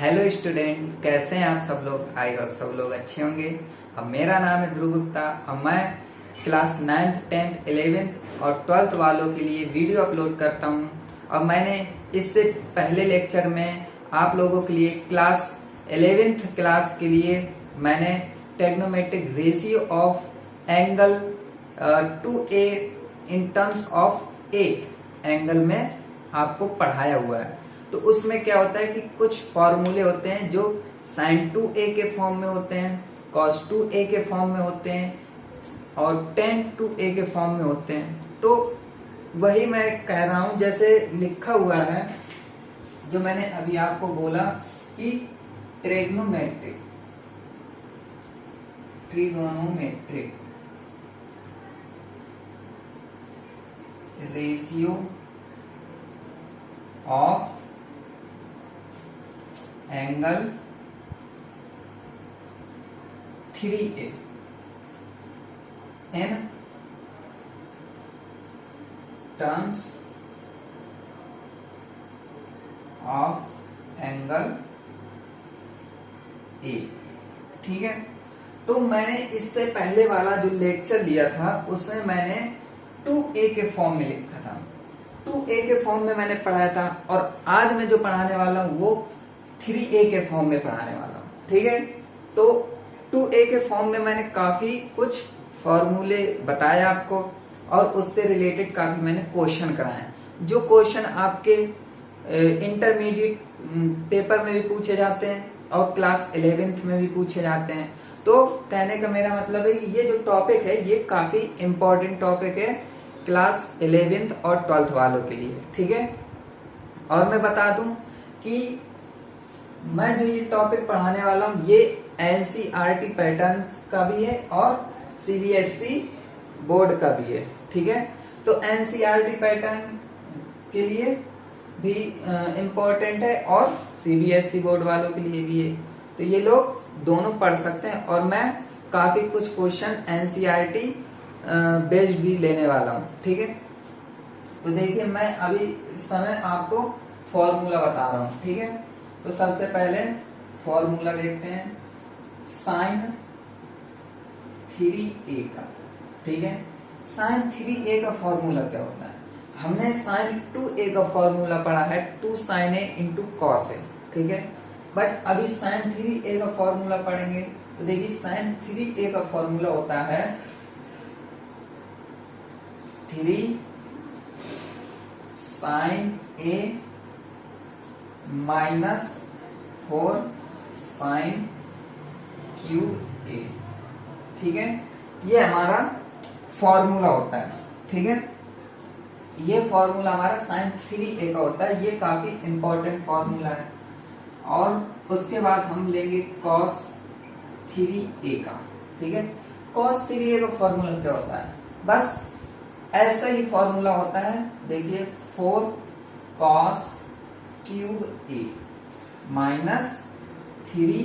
Hello student, कैसे हैं आप सब लोग। आई होप सब लोग अच्छे होंगे। अब मेरा नाम है ध्रुव गुप्ता। अब मैं क्लास 9th 10th 11th और 12th वालों के लिए वीडियो अपलोड करता हूं। अब मैंने इससे पहले लेक्चर में आप लोगों के लिए क्लास 11th क्लास के लिए मैंने trigonometric ratio of angle to A in terms of 8 angle में आपको पढ़ाया हुआ है। तो उसमें क्या होता है कि कुछ फॉर्मूले होते हैं जो sin 2a के फॉर्म में होते हैं, cos 2a के फॉर्म में होते हैं और tan 2a के फॉर्म में होते हैं। तो वही मैं कह रहा हूं, जैसे लिखा हुआ है जो मैंने अभी आपको बोला कि trigonometric ratio of angle 3a in terms of angle a। ठीक है, तो मैंने इससे पहले वाला जो लेक्चर दिया था उसमें मैंने 2a के फॉर्म में लिखा था, 2a के फॉर्म में मैंने पढ़ाया था। और आज मैं जो पढ़ाने वाला हूं वो 3a के फॉर्म में पढ़ाने वाला हूं। ठीक है, तो 2a के फॉर्म में मैंने काफी कुछ फॉर्मूले बताए आपको और उससे रिलेटेड काफी मैंने क्वेश्चन कराए, जो क्वेश्चन आपके इंटरमीडिएट पेपर में भी पूछे जाते हैं और क्लास 11th में भी पूछे जाते हैं। तो कहने का मेरा मतलब है कि ये जो टॉपिक है ये काफी इंपॉर्टेंट टॉपिक है क्लास 11th और 12th वालों के लिए। ठीक है, और मैं बता दूं कि मैं जो ये टॉपिक पढ़ाने वाला हूं ये एनसीईआरटी पैटर्न का भी है और सीबीएसई बोर्ड का भी है। ठीक है, तो एनसीईआरटी पैटर्न के लिए भी इम्पोर्टेंट है और सीबीएसई बोर्ड वालों के लिए भी है। तो ये लोग दोनों पढ़ सकते हैं और मैं काफी कुछ क्वेश्चन एनसीईआरटी बेस्ड भी लेने वाला हूं। ठीक है, तो देखिए मैं अभी इस समय आपको फॉर्मूला बता रहा हूं। ठीक है, तो सबसे पहले फॉर्मूला देखते हैं sin 3a का। ठीक है, sin 3a का फॉर्मूला क्या होता है? हमने sin 2a का फॉर्मूला पढ़ा है 2 sin a into cos a। ठीक है, बट अभी sin 3a का फॉर्मूला पढ़ेंगे। तो देखिए sin 3a का फॉर्मूला होता है 3 sin a minus 4 sin cube a। ठीक है, ये हमारा फॉर्मूला होता है। ठीक है, ये फॉर्मूला हमारा sin 3a का होता है। ये काफी इंपॉर्टेंट फॉर्मूला है। और उसके बाद हम लेंगे cos 3a का। ठीक है, cos 3a का फॉर्मूला क्या होता है? बस ऐसा ही फॉर्मूला होता है। देखिए 4 cos cube a minus 3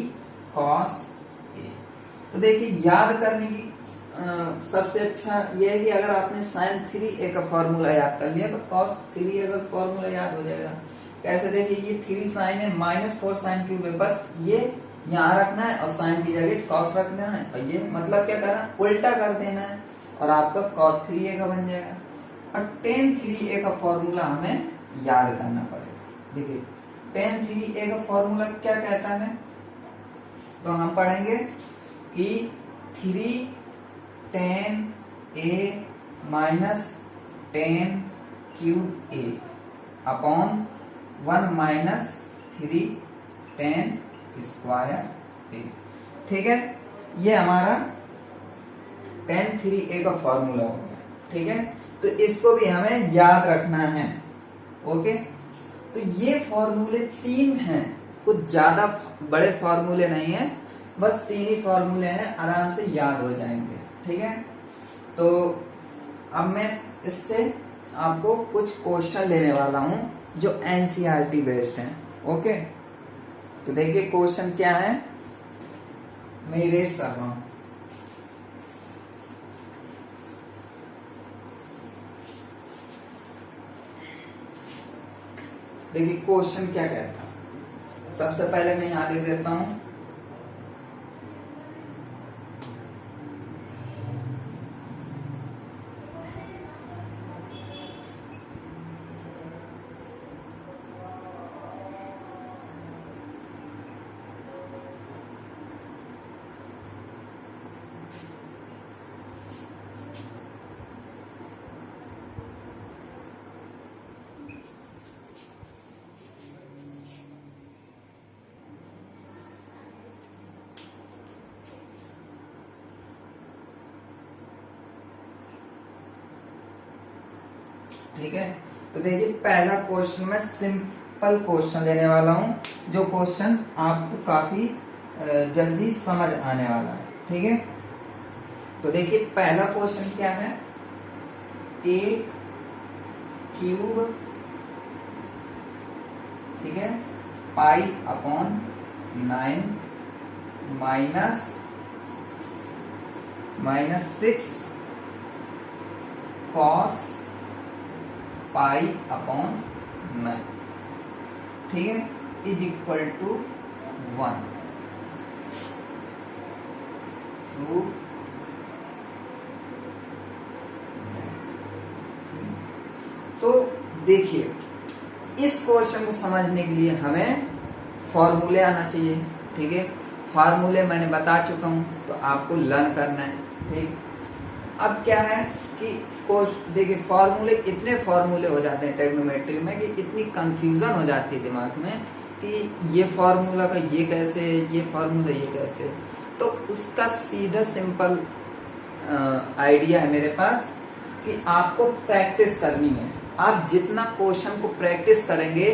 cos a। तो देखिए याद करने की सबसे अच्छा ये है कि अगर आपने sin 3a का फॉर्मूला याद कर लिया तो cos 3a का फॉर्मूला याद हो जाएगा। कैसे? देखिए ये 3 sin है माइनस 4 sin क्यूब है, बस ये यहाँ रखना है और sin की जगह cos रखना है और ये मतलब क्या करना है, उल्टा कर देना है और आपका cos 3a का बन जाएगा। और tan 3a का फॉर्मूला हमें याद करना पड़ेगा। देखिए tan 3a का फॉर्मूला क्या कहता है? तो हम पढ़ेंगे कि 3 tan a minus tan cube a upon 1 minus 3 tan square a। ठीक है, ये हमारा tan 3a का फॉर्मूला हो गया। ठीक है, तो इसको भी हमें याद रखना है। ओके, तो ये फॉर्मूले 3 हैं, कुछ ज्यादा बड़े फॉर्मूले नहीं है, बस 3 ही फॉर्मूले हैं, आराम से याद हो जाएंगे। ठीक है, तो अब मैं इससे आपको कुछ क्वेश्चन लेने वाला हूं जो एनसीईआरटी बेस्ड हैं। ओके, तो देखिए क्वेश्चन क्या है, मैं इरेज कर रहा हूं। देखिए क्वेश्चन क्या कहता है, सबसे पहले मैं यहाँ लिख देता हूं, ठीक है। तो देखिए पहला क्वेश्चन में सिंपल क्वेश्चन लेने वाला हूं, जो क्वेश्चन आपको काफी जल्दी समझ आने वाला है। ठीक है, तो देखिए पहला क्वेश्चन क्या है, 8 क्यूब, ठीक है, पाई upon 9 minus 6 cos pi upon 9, ठीक है, इज इक्वल टू 1। प्रूव तो देखिए इस क्वेश्चन को समझने के लिए हमें फॉर्मूले आना चाहिए। ठीक है, फॉर्मूले मैंने बता चुका हूं, तो आपको लर्न करना है। ठीक, अब क्या है कि देखिए फॉर्मूले, इतने फॉर्मूले हो जाते हैं ट्रिग्नोमेट्री में कि इतनी कंफ्यूजन हो जाती है दिमाग में कि ये फॉर्मूला का ये कैसे, ये फॉर्मूला ये कैसे। तो उसका सीधा सिंपल आइडिया है मेरे पास कि आपको प्रैक्टिस करनी है। आप जितना क्वेश्चन को प्रैक्टिस करेंगे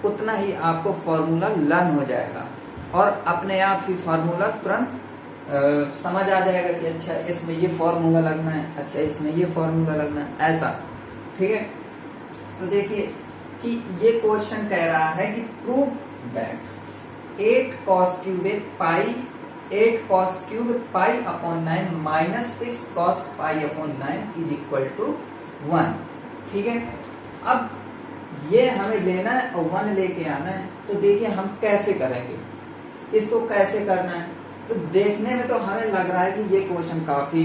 उतना ही आपको फॉर्मूला लर्न हो जाएगा और अपने आप ही फॉर्मूला तुरंत समझ आ जाएगा कि अच्छा इसमें ये फॉर्मूला लगना है, अच्छा इसमें ये फॉर्मूला लगना है, ऐसा। ठीक है, तो देखिए कि ये क्वेश्चन कह रहा है कि prove that 8 cos cube pi 8 cos cube pi upon 9 minus 6 cos pi upon 9 is equal to 1। ठीक है, अब ये हमें लेना है और 1 लेके आना है। तो देखिए हम कैसे करेंगे, इसको कैसे करना है। तो देखने में तो हमें लग रहा है कि ये क्वेश्चन काफी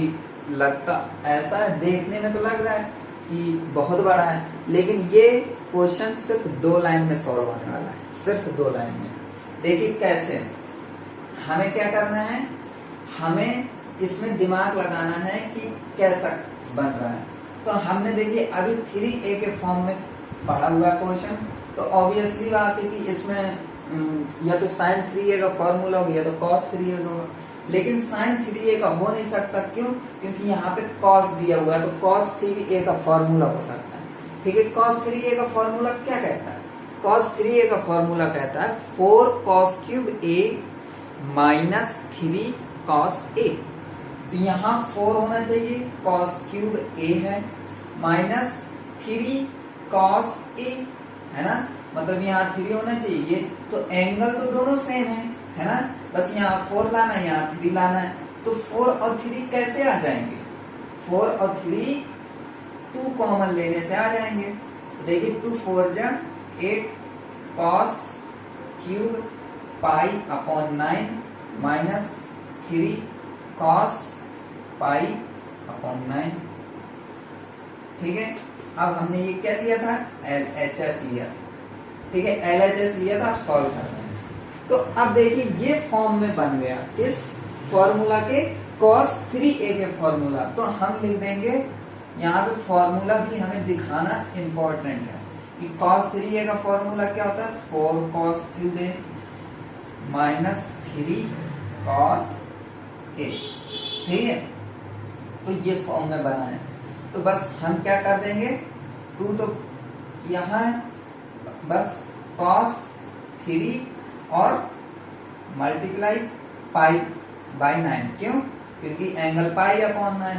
लगता ऐसा है, देखने में तो लग रहा है कि बहुत बड़ा है, लेकिन ये क्वेश्चन सिर्फ 2 लाइन में सॉल्व होने वाला है, सिर्फ 2 लाइन में। देखिए कैसे, हमें क्या करना है, हमें इसमें दिमाग लगाना है कि कैसा बन रहा है। तो हमने देखिए अभी 3a के फॉर्म में पढ़ा हुआ क्वेश्चन, तो ऑब्वियसली बात है कि इसमें या तो sin 3a का फॉर्मूला होगा या तो cos 3a होगा, लेकिन sin 3a का हो नहीं सकता। क्यों? क्योंकि यहाँ पे cos दिया हुआ है, तो cos 3a का फॉर्मूला हो सकता है। ठीक है, cos 3a का फॉर्मूला क्या कहता है, cos 3a का फॉर्मूला कहता है 4 cos cube a minus 3 cos a। तो यहाँ 4 होना चाहिए, cos क्यूब a है, माइनस 3 cos a है ना, मतलब यहाँ 3 होना चाहिए। तो एंगल तो दोनों सेम है ना, बस यहाँ 4 लाना है, यहाँ 3 लाना है। तो 4 और 3 कैसे आ जाएंगे, 4 और 3 2 कॉमन लेने से आ जाएंगे। तो देखिए 2 4 जा 8 cos cube pi upon 9 minus 3 cos pi upon 9। ठीक है, अब हमने ये क्या लिया था, LHS लिया। ठीक है, LHS लिया था, आप सॉल्व कर रहे हैं। तो अब देखिए ये फॉर्म में बन गया, किस फॉर्मूला के, cos 3a के फॉर्मूला। तो हम लिख देंगे यहाँ पे फॉर्मूला भी हमें दिखाना इंपॉर्टेंट है कि cos 3a का फॉर्मूला क्या होता है, 4 cos cube a minus 3 cos a। ठीक है, तो ये फॉर्म में बना है। तो बस हम क्या कर देंगे, 2 तो यहाँ है, बस cos 3 और मल्टीप्लाई पाई बाई 9। क्यों? क्योंकि एंगल पाई अपॉन 9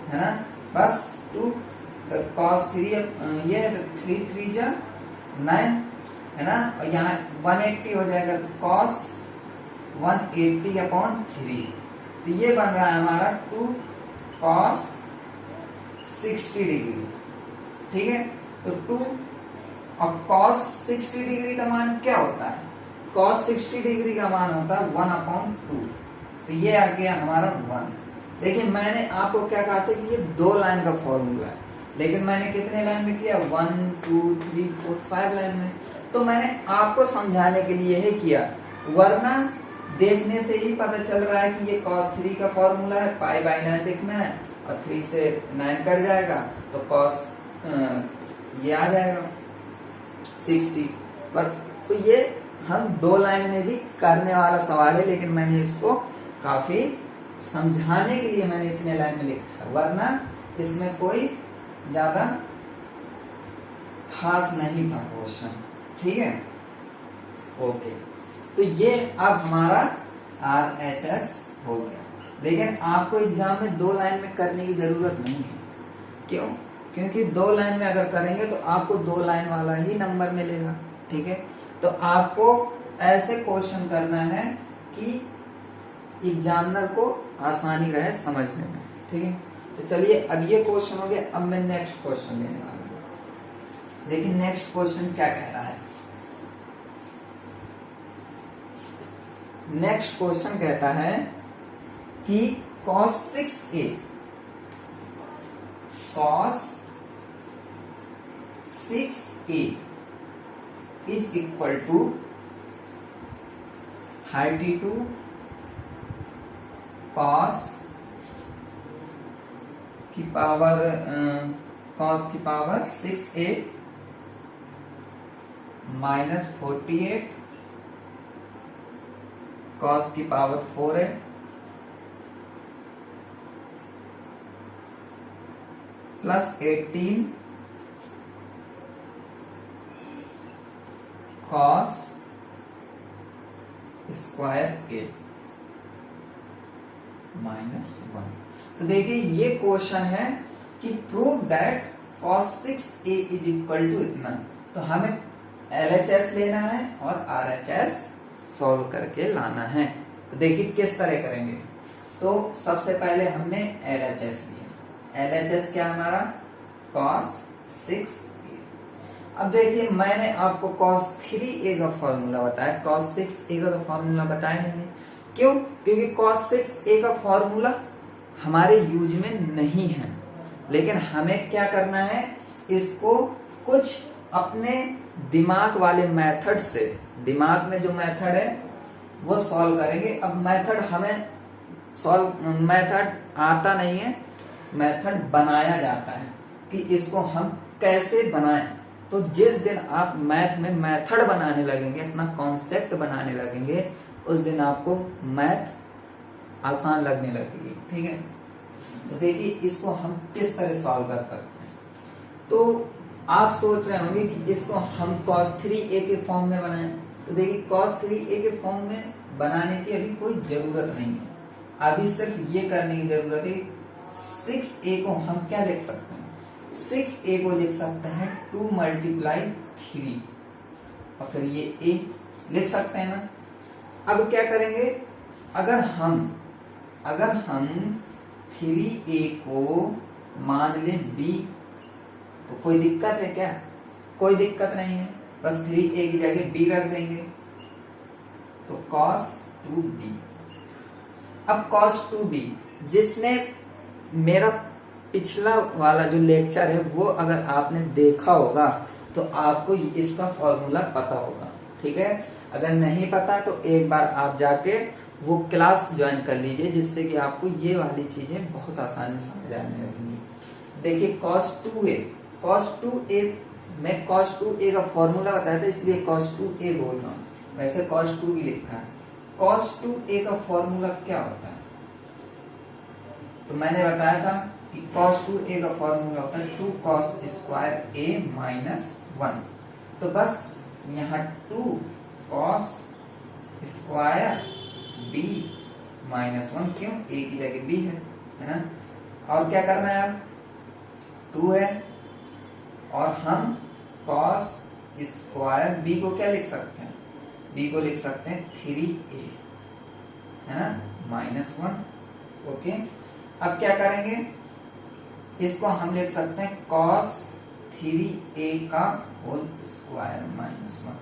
है ना, बस 2 cos 3 ये 3 3 जा 9 है ना, और यहाँ 180 हो जाएगा, तो cos 180 अपॉन 3। तो ये बन रहा है हमारा 2 cos 60 डिग्री। ठीक है, तो 2 और cos 60 डिग्री का मान क्या होता है, cos 60 डिग्री का मान होता है 1/2, तो ये आ गया हमारा 1। लेकिन मैंने आपको क्या कहा था कि ये 2 लाइन का फॉर्मूला है, लेकिन मैंने कितने लाइन में किया, 1 2 3 4 5 लाइन में। तो मैंने आपको समझाने के लिए ही किया, वरना देखने से ही पता चल रहा है कि ये cos 3 का फॉर्मूला है, π/9 लिखना है और 3 से 9 कट जाएगा तो cos ये आ जाएगा 60 बस। तो ये हम 2 लाइन में भी करने वाला सवाल है, लेकिन मैंने इसको काफी समझाने के लिए मैंने इतने लाइन में लिखा है, वरना इसमें कोई ज्यादा खास नहीं था क्वेश्चन। ठीक है, ओके। तो ये अब हमारा RHS हो गया, लेकिन आपको एग्जाम में 2 लाइन में करने की जरूरत नहीं है। क्यों? क्योंकि 2 लाइन में अगर करेंगे तो आपको 2 लाइन वाला ही नंबर मिलेगा। ठीक है, तो आपको ऐसे क्वेश्चन करना है कि एग्जामिनर को आसानी रहे समझने में। ठीक है, तो चलिए अब ये क्वेश्चन हो गया। अब मैं नेक्स्ट क्वेश्चन लेने वाला हूं। देखिए नेक्स्ट क्वेश्चन क्या कह रहा है। नेक्स्ट क्वेश्चन कहता है कि cos 6a is equal to 32 cos की पावर 6a माइनस 48 cos की power 4a plus 18 cos square a minus 1। तो देखिए ये क्वेश्चन है कि prove that cos 6a is equal to इतना। तो हमें LHS लेना है और RHS सॉल्व करके लाना है। तो देखिए किस तरह करेंगे। तो सबसे पहले हमने LHS लिया। LHS क्या हमारा cos 6a। अब देखिए मैंने आपको cos 3a का फॉर्मूला बताया, cos 6a का फॉर्मूला बताया नहीं। क्यों? क्योंकि cos 6a का फॉर्मूला हमारे यूज में नहीं है, लेकिन हमें क्या करना है, इसको कुछ अपने दिमाग वाले मेथड से, दिमाग में जो मेथड है वो सॉल्व करेंगे। अब मेथड आता नहीं है, मेथड बनाया जाता है कि इसको हम कैसे बनाएं। तो जिस दिन आप मैथ में मेथड बनाने लगेंगे, अपना कॉन्सेप्ट बनाने लगेंगे, उस दिन आपको मैथ आसान लगने लगेगी। ठीक है, तो देखिए इसको हम किस तरह सॉल्व कर सकते हैं। तो आप सोच रहे होंगे कि इसको हम cos 3a के फॉर्म में बनाएं। तो देखिए cos 3a के फॉर्म में बनाने की अभी कोई जरूरत नहीं है, अभी सिर्फ ये करने की जरूरत है। 6a को हम क्या लिख सकते हैं, 6a को लिख सकते हैं 2 × 3 और फिर ये a लिख सकते हैं ना। अब क्या करेंगे, अगर हम 3a को मान लें b, तो कोई दिक्कत है क्या? कोई दिक्कत नहीं है, बस 3a की जगह b रख देंगे तो cos 2b। अब cos 2b, जिसने मेरा पिछला वाला जो लेक्चर है वो अगर आपने देखा होगा तो आपको इसका फॉर्मूला पता होगा। ठीक है, अगर नहीं पता तो एक बार आप जाके वो क्लास ज्वाइन कर लीजिए, जिससे कि आपको ये वाली चीजें बहुत आसानी से समझ आने लगेंगी। देखिए cos 2a मैं cos 2a का फॉर्मूला बताया था, इसलिए cos 2a बोल रहा हूँ, वैसे cos 2 भी लिखा है। cos 2a का फॉर्मूला क्या होता है, तो मैंने बताया था कि cos 2a का फॉर्मूला होता है 2 cos स्क्वायर a माइनस 1। तो बस यहाँ 2 cos स्क्वायर b माइनस 1, क्यों? a की जगह b है ना। और क्या करना है, अब 2 है और हम cos स्क्वायर b को क्या लिख सकते हैं, b को लिख सकते हैं 3a, है ना, माइनस 1। ओके, अब क्या करेंगे, इसको हम लिख सकते हैं cos 3a का होल स्क्वायर माइनस 1।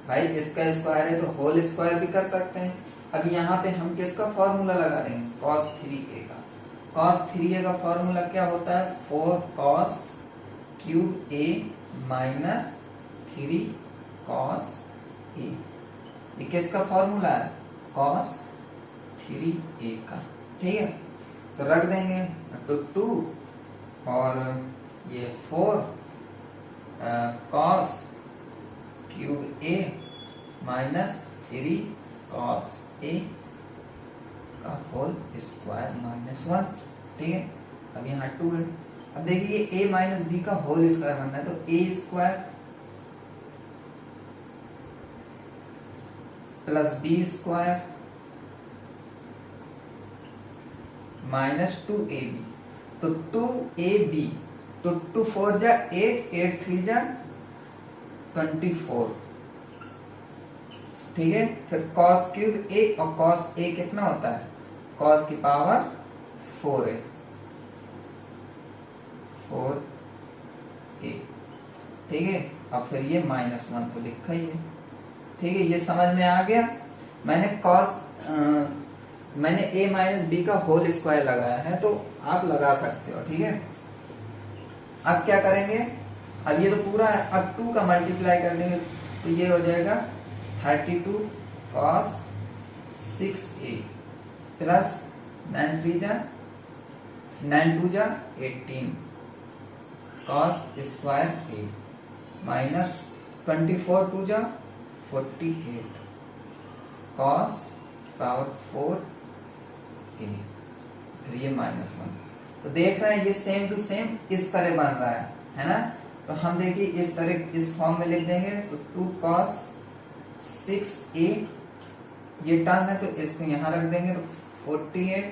भाई इसका स्क्वायर है तो होल स्क्वायर भी कर सकते हैं। अब यहाँ पे हम किसका फॉर्मूला लगा रहे हैं, cos 3a का। cos 3a का फॉर्मूला क्या होता है, 4 cos cube a minus 3 cos a। ये किसका फॉर्मूला है, cos 3a का। ठीक है, तो रख देंगे तो 2 और ये 4 cos cube a minus 3 cos a का होल स्क्वायर माइनस 1। ठीक है, अब यहाँ 2 है। अब देखिए a माइनस बी का होल स्क्वायर बनना है तो a square plus B square minus 2ab, तो 2ab, तो 2 4 जा 8, 8 3 जा 24। ठीक है, फिर cos क्यूब a और cos a कितना होता है, cos की पावर 4 है, 4a। ठीक है, अब फिर ये माइनस 1 तो लिखा ही है। ठीक है, ये समझ में आ गया। मैंने a माइनस बी का होल स्क्वायर लगाया है तो आप लगा सकते हो। ठीक है, अब क्या करेंगे, अब ये तो पूरा है, अब 2 का मल्टीप्लाई कर देंगे तो ये हो जाएगा 32 cos 6a प्लस 9 3 जा 9 2 जा 18 cos स्क्वायर a माइनस 24 2 जा 48 cos पावर 4 a, फिर ये माइनस 1। तो देख रहे हैं ये सेम टू सेम इस तरह बन रहा है ना। तो हम देखिए इस तरह इस फॉर्म में लिख देंगे तो 2 cos 6a, ये टर्म है तो इसको यहां रख देंगे तो 48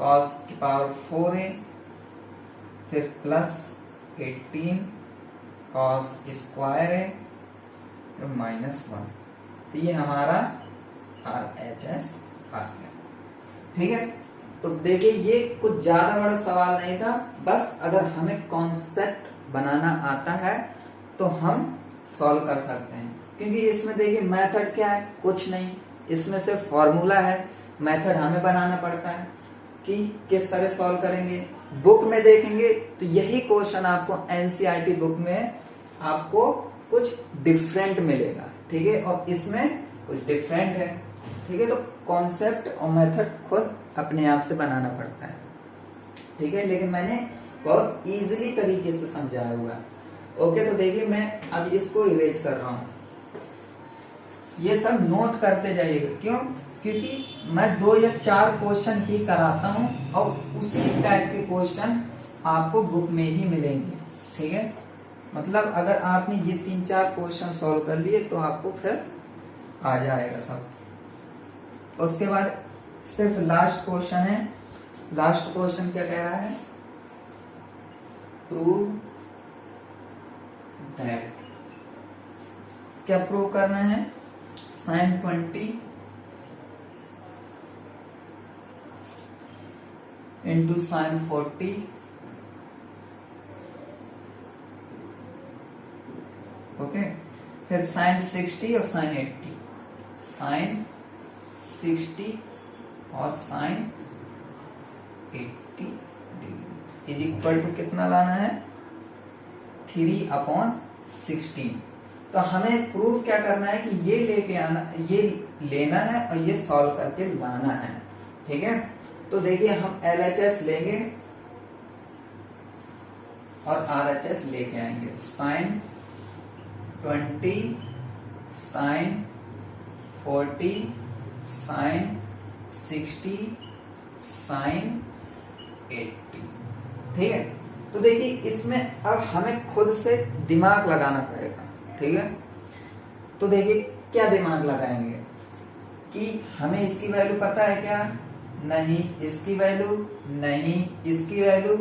cos की पावर 4a, फिर प्लस 18 cos स्क्वायर है तो माइनस 1। तो ये हमारा RHS आ गया। ठीक है, तो देखिए ये कुछ ज्यादा बड़ा सवाल नहीं था, बस अगर हमें कॉन्सेप्ट बनाना आता है तो हम सॉल्व कर सकते हैं। क्योंकि इसमें देखिए मेथड क्या है, कुछ नहीं, इसमें सिर्फ फॉर्मूला है, मेथड हमें बनाना पड़ता है कि किस तरह सॉल्व करेंगे। बुक में देखेंगे तो यही क्वेश्चन आपको NCERT बुक में आपको कुछ डिफरेंट मिलेगा। ठीक है, और इसमें कुछ डिफरेंट है। ठीक है, तो कॉन्सेप्ट और मेथड खुद अपने आप से बनाना पड़ता है। ठीक है, लेकिन मैंने बहुत इजीली तरीके से समझाया हुआ है। ओके, तो देखिए मैं अब इसको इरेज कर रहा हूं, ये सब नोट करते जाइएगा। क्यों, क्योंकि मैं 2 या 4 क्वेश्चन ही कराता हूं और उसी टाइप के क्वेश्चन आपको बुक में ही मिलेंगे। ठीक है, मतलब अगर आपने ये 3-4 क्वेश्चन सॉल्व कर लिए तो आपको फिर आ जाएगा सब। उसके बाद सिर्फ लास्ट क्वेश्चन है। लास्ट क्वेश्चन क्या कह रहा है, प्रूव दैट, क्या प्रूव करना है, sin 20 इंटू sin 40 ओके, फिर sin 60 और sin 80, sin 60 और sin 80 degree is equal to कितना लाना है, 3/16। तो हमें प्रूफ क्या करना है कि ये लेके आना, ये लेना है और ये सॉल्व करके लाना है। ठीक है, तो देखिए हम LHS लेंगे और RHS लेके आएंगे। sin 20 sin 40 sin 60 sin 80। ठीक है, तो देखिए इसमें अब हमें खुद से दिमाग लगाना पड़ेगा। ठीक है, तो देखिए क्या दिमाग लगाएंगे कि हमें इसकी वैल्यू पता है क्या, नहीं, इसकी वैल्यू नहीं, इसकी वैल्यू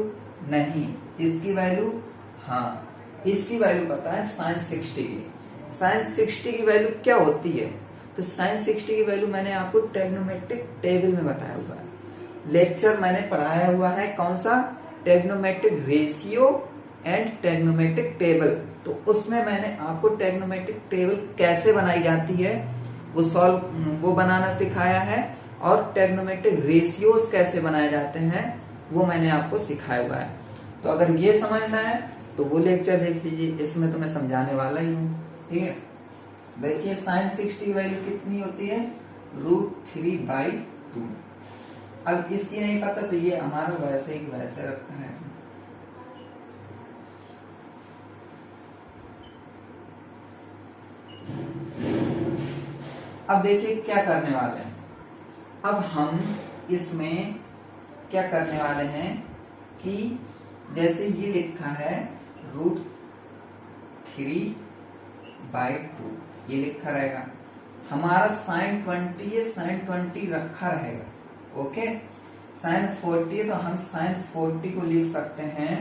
नहीं, इसकी वैल्यू हाँ, इसकी वैल्यू पता है sin 60 की। sin 60 की वैल्यू क्या होती है, तो sin 60 की वैल्यू मैंने आपको ट्रिग्नोमेट्रिक टेबल में बताया हुआ है, लेक्चर मैंने पढ़ाया हुआ है। कौन सा, trigonometric ratio and trigonometric table. तो उसमें मैंने आपको ट्रिग्नोमेट्रिक टेबल कैसे बनाई जाती है वो बनाना सिखाया है, और ट्रिग्नोमेट्रिक रेशियोज कैसे बनाए जाते हैं वो मैंने आपको सिखाया हुआ है। तो अगर ये समझना है तो वो लेक्चर देख लीजिए, इसमें तो मैं समझाने वाला ही हूँ। ठीक है, देखिए sin 60 की वैल्यू कितनी होती है, √3/2। अब इसकी नहीं पता तो ये हमारा वैसे ही वैसे रखा है। अब देखिए क्या करने वाले हैं, अब हम इसमें क्या करने वाले हैं कि जैसे ये लिखा है √3/2, ये लिखा रहेगा। हमारा sin 20 है, sin 20 रखा रहेगा। ओके, sin 40 है तो हम sin 40 को लिख सकते हैं,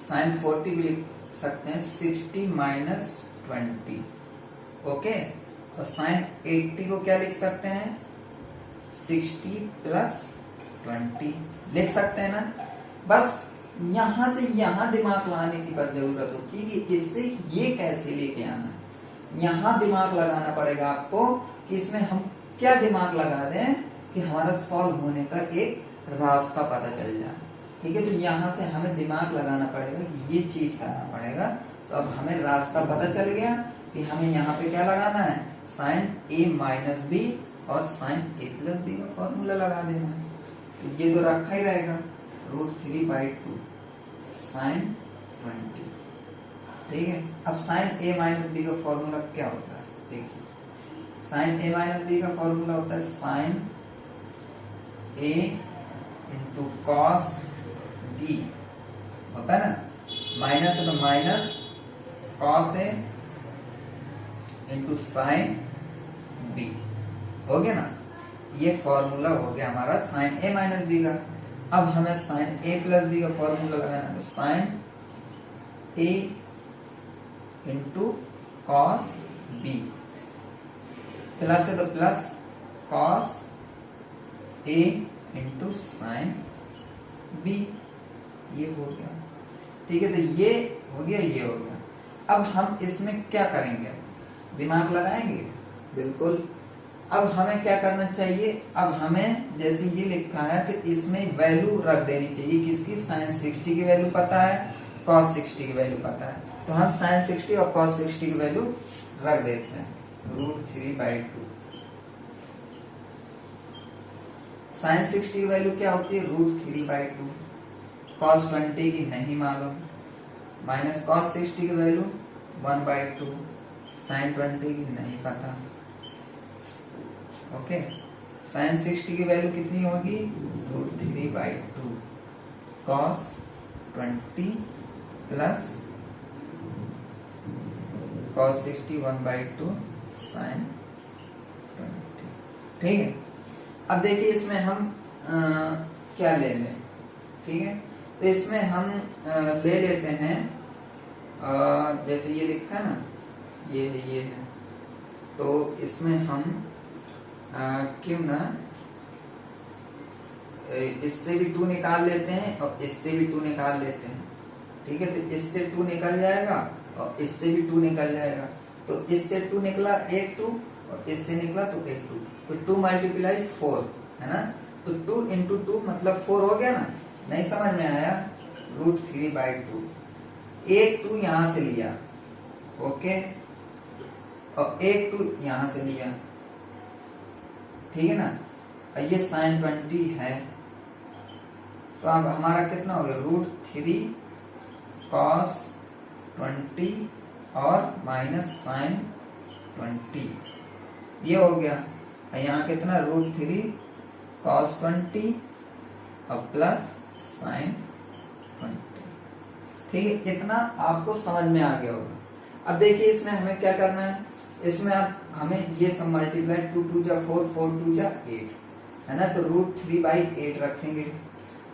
sin 40 को लिख सकते हैं 60 - 20। ओके, और sin 80 को क्या लिख सकते हैं, 60 + 20 लिख सकते हैं ना। बस यहां से यहां दिमाग लाने की बस जरूरत होती है कि इससे ये कैसे लेके आना है। यहां दिमाग लगाना पड़ेगा आपको कि इसमें हम क्या दिमाग लगा दें कि हमारा सॉल्व होने का एक रास्ता पता चल जाए। ठीक है, तो यहां से हमें दिमाग लगाना पड़ेगा कि ये चीज करना पड़ेगा। तो अब हमें रास्ता पता चल गया कि हमें यहाँ पे क्या लगाना है, sin a - b और sin a + b का फॉर्मूला लगा देना है। तो ये तो रखा ही रहेगा, √3/2 sin 20। ठीक है, अब sin a - b का फॉर्मूला क्या होता है, देखिए sin a - b का फॉर्मूला होता है sin a × cos b, होता है ना, माइनस है तो minus cos a × sin b, हो गया ना। ये फॉर्मूला हो गया हमारा sin a - b का। अब हमें sin a + b का फॉर्मूला लगाना है, तो sin a × cos b, plus है तो plus cos a × sin b, ये हो गया। ठीक है, तो ये हो गया, ये हो गया। अब हम इसमें क्या करेंगे, दिमाग लगाएंगे, बिल्कुल। अब हमें क्या करना चाहिए, अब हमें जैसे ये लिखा है तो इसमें वैल्यू रख देनी चाहिए किसकी, sin 60 की वैल्यू पता है, cos 60 की वैल्यू पता है, तो हम sin 60 और cos 60 की वैल्यू रख देते हैं, √3/2। sin 60 की वैल्यू क्या होती है, √3/2। cos 20 की नहीं मालूम, माइनस cos 60 की वैल्यू 1/2, sin 20 की नहीं पता। ओके, sin 60 की वैल्यू कितनी होगी, √3/2 cos 20 प्लस cos 60 1/2 sin 20। ठीक है, अब देखिए इसमें हम क्या ले लें। ठीक है, तो इसमें हम ले लेते हैं जैसे ये लिखा है ना, ये है, तो इसमें हम क्यों ना इससे भी 2 निकाल लेते हैं और इससे भी 2 निकाल लेते हैं। ठीक है, तो इससे 2 निकल जाएगा और इससे भी 2 निकल जाएगा, तो इससे 2 निकला 1 2 और इससे निकला तो 1 2, तो 2 × 4 है ना, तो 2 × 2 मतलब 4 हो गया ना। नहीं समझ में आया, √3/2, 1 2 यहां से लिया, ओके, और 1 2 यहां से लिया। ठीक है ना, और ये sin 20 है, तो अब हमारा कितना हो गया, √3 cos 20 और माइनस sin 20, ये हो गया। और यहाँ कितना, √3 cos 20 और प्लस sin 20। ठीक है, इतना आपको समझ में आ गया होगा। अब देखिए इसमें हमें क्या करना है, इसमें आप हमें ये सब मल्टीप्लाई 2 2 जा 4 4 2 जा 8 है ना, तो √3/8 रखेंगे।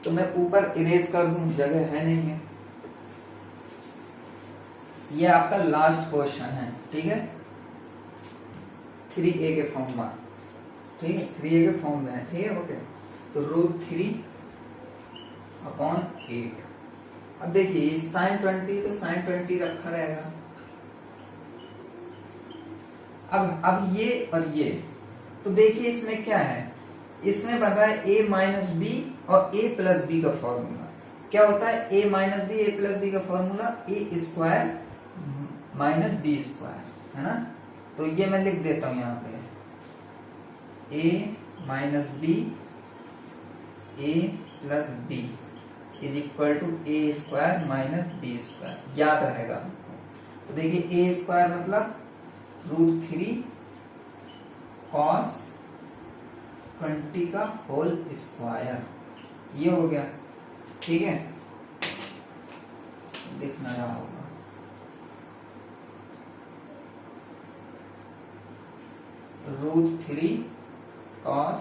तो मैं ऊपर इरेज कर दूं, जगह है नहीं है। ये आपका लास्ट क्वेश्चन है, ठीक है, 3a के फॉर्म में, ठीक है, 3a के फॉर्म में है, ठीक है, ओके। तो √3/8 अब देखिए साइन 20 तो साइन 20 रखा रहेगा। अब ये और ये, तो देखिए इसमें क्या है, इसमें बन रहा है a माइनस बी और a प्लस बी का फॉर्मूला। क्या होता है a minus B a plus B का formula a square minus B square, है ना। तो ये मैं लिख देता हूं यहाँ पे a minus B a plus B is equal to A square minus B square, याद रहेगा। तो देखिए a स्क्वायर मतलब √3 cos 20 का होल स्क्वायर, ये हो गया। ठीक है, दिखना रहा होगा। √3 cos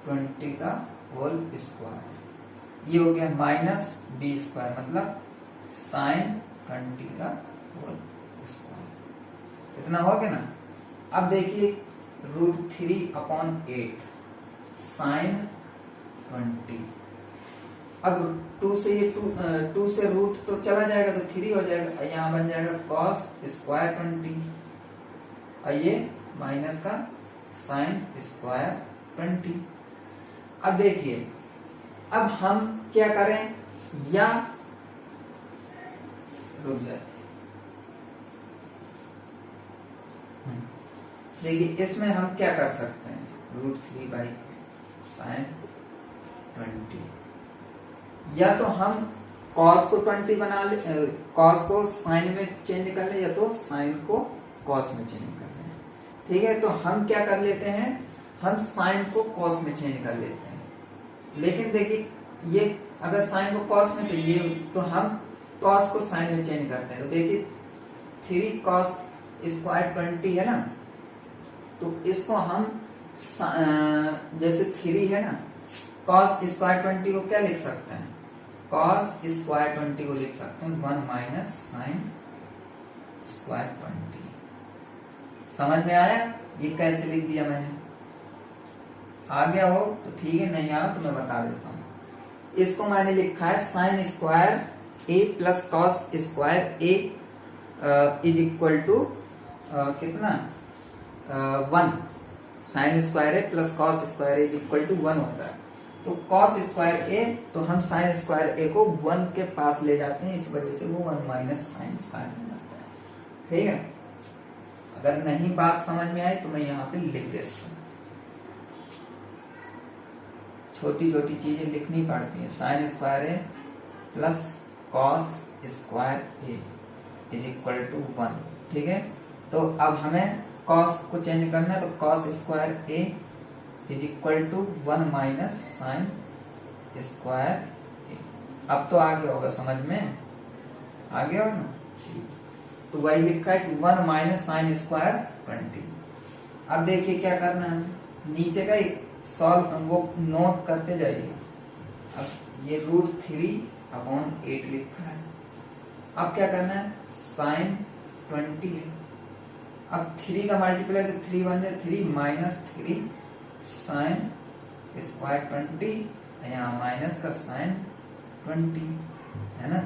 20 का होल स्क्वायर, ये हो गया माइनस बी स्क्वायर मतलब साइन 20 का होल स्क्वायर। इतना हो गया ना। अब देखिए √3/8 साइन 20, अब 2 से ये 2 से रूट तो चला जाएगा तो 3 हो जाएगा, यहाँ बन जाएगा cos स्क्वायर 20 और ये माइनस का साइन स्क्वायर 20। अब देखिए अब हम क्या करें, या रुक जाए, देखिए इसमें हम क्या कर सकते हैं, √3/sin 20, या तो हम cos को 20 बना ले, cos को sin में चेंज कर ले, या तो sin को cos में चेंज कर ले। ठीक है, तो हम क्या कर लेते हैं, हम sin को cos में चेंज कर लेते हैं। लेकिन देखिए ये अगर sin को cos में, तो हम cos को sin में चेंज करते हैं। तो देखिए 3 cos स्क्वायर 20 है ना, तो इसको हम जैसे 3 है ना, cos स्क्वायर 20 को क्या लिख सकते हैं, cos स्क्वायर 20 को लिख सकते हैं 1 माइनस साइन स्क्वायर 20। समझ में आया ये कैसे लिख दिया मैंने? आ गया हो तो ठीक है, नहीं आया तो मैं बता देता हूँ। इसको मैंने लिखा है sine square a plus cos square a is equal to कितना 1, sine square a plus cos square a is equal to 1 होता है। तो कॉस स्क्वायर a, तो हम साइन स्क्वायर a को 1 के पास ले जाते हैं, इस वजह से वो 1 माइनस साइन स्क्वायर हो जाता है। ठीक है, अगर नहीं बात समझ में आई तो मैं यहाँ पे लिख देता हूँ। छोटी छोटी चीजें लिखनी पड़ती हैं। Sine square A plus cos square A is equal to 1। ठीक है, तो अब हमें कॉस को चेंज करना है, तो cos square A is equal to 1 minus sine square A. अब तो आ गया होगा समझ में, आ गया होगा ना। तो वही लिखा है कि 1 माइनस साइन स्क्वायर 20। अब देखिए क्या करना है, नीचे का सॉल्व वो नोट करते जाइए। अब ये √3/8 लिखा है। अब क्या करना है, साइन 20 है। अब 3 का मल्टीप्लाई तो 3 बन जाए 3 माइनस 3 साइन स्क्वायर 20, यहाँ माइनस का साइन 20 है ना।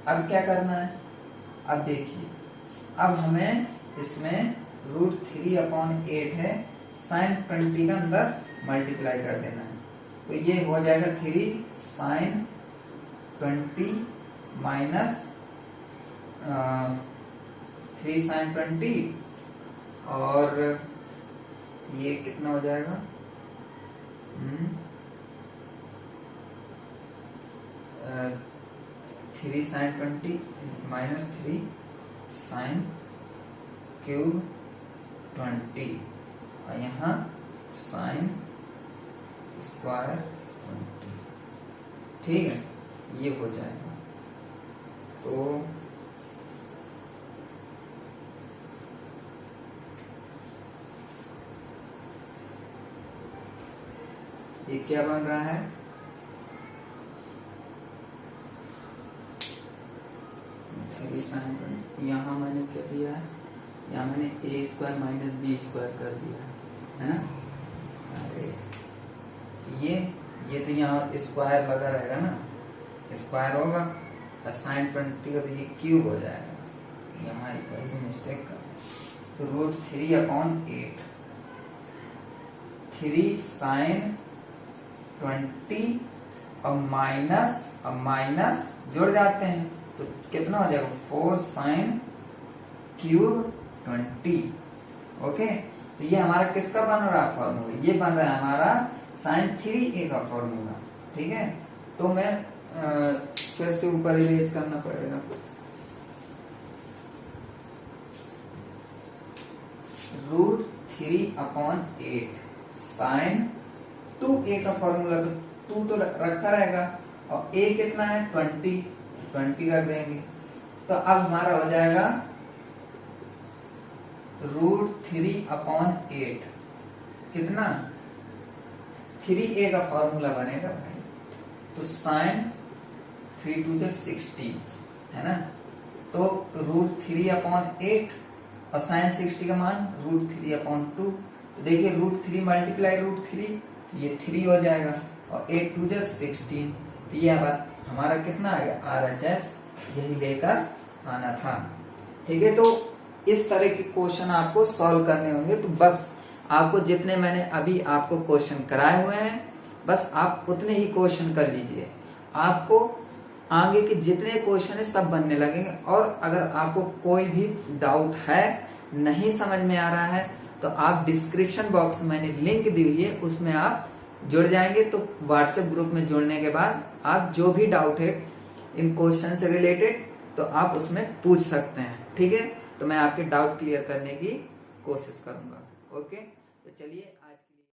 अब क्या करना है, अब देखिए अब हमें इसमें √3/8 है, साइन 20 का अंदर मल्टीप्लाई कर देना है। तो ये हो जाएगा 3 साइन 20 माइनस 3 साइन 20, और ये कितना हो जाएगा, 3 साइन 20 माइनस 3 साइन क्यूब 20, और यहाँ साइन स्क्वायर 20। ठीक है, ये हो जाएगा। तो ये क्या बन रहा है, यहाँ मैंने क्या दिया है, यहाँ मैंने a square minus B square कर दिया है ना। अरे ये ये तो यहाँ स्क्वायर लगा रहेगा ना, स्क्वायर होगा और साइन 20 का तो ये क्यूब हो जाएगा। यहाँ मिस्टेक कर, तो √3/8 3 sin 20 और माइनस जोड़ जाते हैं तो कितना हो जाएगा 4 sin क्यूब 20। ओके, तो ये हमारा किसका बन रहा है फॉर्मूला, ये बन रहा है हमारा sin 3a का फॉर्मूला। ठीक है, तो मैं फिर से ऊपर इरेज करना पड़ेगा। √3/8 sin 2a का फॉर्मूला, तो 2 तो रखा रहेगा और a कितना है 20 रख देंगे। तो अब हमारा हो जाएगा √3/8 कितना 3a का फॉर्मूला बनेगा भाई, तो sin 3 2 60 है ना, तो √3/8 और sin 60 का मान √3/2। तो देखिए √3 मल्टीप्लाई √3 तो ये 3 हो जाएगा और 8 2 16, तो ये हमारा कितना आ गया RHS, यही लेकर आना था। ठीक है, तो इस तरह के क्वेश्चन आपको सॉल्व करने होंगे। तो बस आपको जितने मैंने अभी आपको क्वेश्चन कराए हुए हैं बस आप उतने ही क्वेश्चन कर लीजिए, आपको आगे के जितने क्वेश्चन है सब बनने लगेंगे। और अगर आपको कोई भी डाउट है, नहीं समझ में आ रहा है, तो आप डिस्क्रिप्शन बॉक्स में मैंने लिंक दी हुई है, उसमें आप जुड़ जाएंगे। तो व्हाट्सएप ग्रुप में जुड़ने के बाद आप जो भी डाउट है इन क्वेश्चन से रिलेटेड तो आप उसमें पूछ सकते हैं। ठीक है, तो मैं आपके डाउट क्लियर करने की कोशिश करूंगा। ओके, तो चलिए।